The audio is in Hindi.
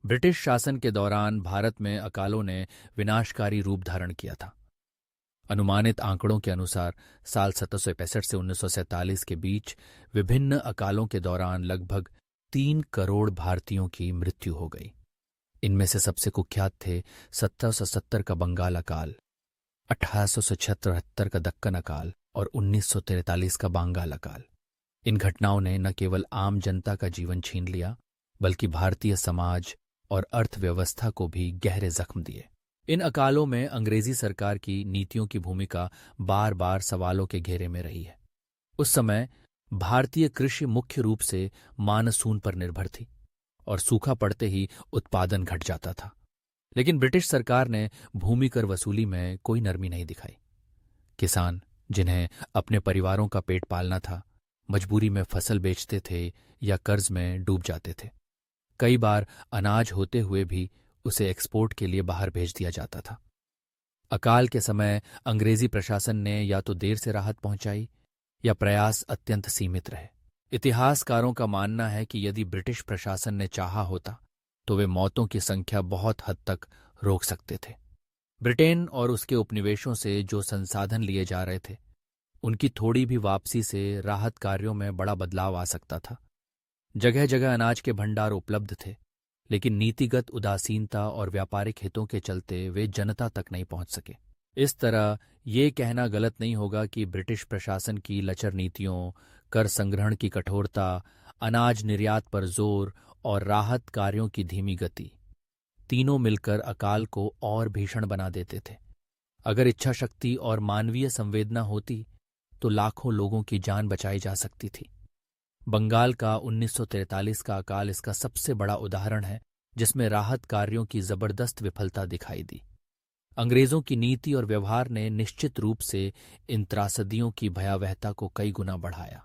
ब्रिटिश शासन के दौरान भारत में अकालों ने विनाशकारी रूप धारण किया था। अनुमानित आंकड़ों के अनुसार साल 1765 से 1947 के बीच विभिन्न अकालों के दौरान लगभग 3 करोड़ भारतीयों की मृत्यु हो गई। इनमें से सबसे कुख्यात थे 1770 का बंगाल अकाल, 1876 का दक्कन अकाल और 1943 का बांगाल अकाल। इन घटनाओं ने न केवल आम जनता का जीवन छीन लिया, बल्कि भारतीय समाज और अर्थव्यवस्था को भी गहरे जख्म दिए। इन अकालों में अंग्रेजी सरकार की नीतियों की भूमिका बार बार सवालों के घेरे में रही है। उस समय भारतीय कृषि मुख्य रूप से मानसून पर निर्भर थी और सूखा पड़ते ही उत्पादन घट जाता था। लेकिन ब्रिटिश सरकार ने भूमि कर वसूली में कोई नरमी नहीं दिखाई। किसान, जिन्हें अपने परिवारों का पेट पालना था, मजबूरी में फसल बेचते थे या कर्ज में डूब जाते थे। कई बार अनाज होते हुए भी उसे एक्सपोर्ट के लिए बाहर भेज दिया जाता था। अकाल के समय अंग्रेजी प्रशासन ने या तो देर से राहत पहुंचाई या प्रयास अत्यंत सीमित रहे। इतिहासकारों का मानना है कि यदि ब्रिटिश प्रशासन ने चाहा होता तो वे मौतों की संख्या बहुत हद तक रोक सकते थे। ब्रिटेन और उसके उपनिवेशों से जो संसाधन लिए जा रहे थे, उनकी थोड़ी भी वापसी से राहत कार्यों में बड़ा बदलाव आ सकता था। जगह जगह अनाज के भंडार उपलब्ध थे, लेकिन नीतिगत उदासीनता और व्यापारिक हितों के चलते वे जनता तक नहीं पहुंच सके। इस तरह ये कहना गलत नहीं होगा कि ब्रिटिश प्रशासन की लचर नीतियों, कर संग्रहण की कठोरता, अनाज निर्यात पर जोर और राहत कार्यों की धीमी गति, तीनों मिलकर अकाल को और भीषण बना देते थे। अगर इच्छा शक्ति और मानवीय संवेदना होती तो लाखों लोगों की जान बचाई जा सकती थी। बंगाल का 1943 का अकाल इसका सबसे बड़ा उदाहरण है, जिसमें राहत कार्यों की जबरदस्त विफलता दिखाई दी। अंग्रेजों की नीति और व्यवहार ने निश्चित रूप से इन त्रासदियों की भयावहता को कई गुना बढ़ाया।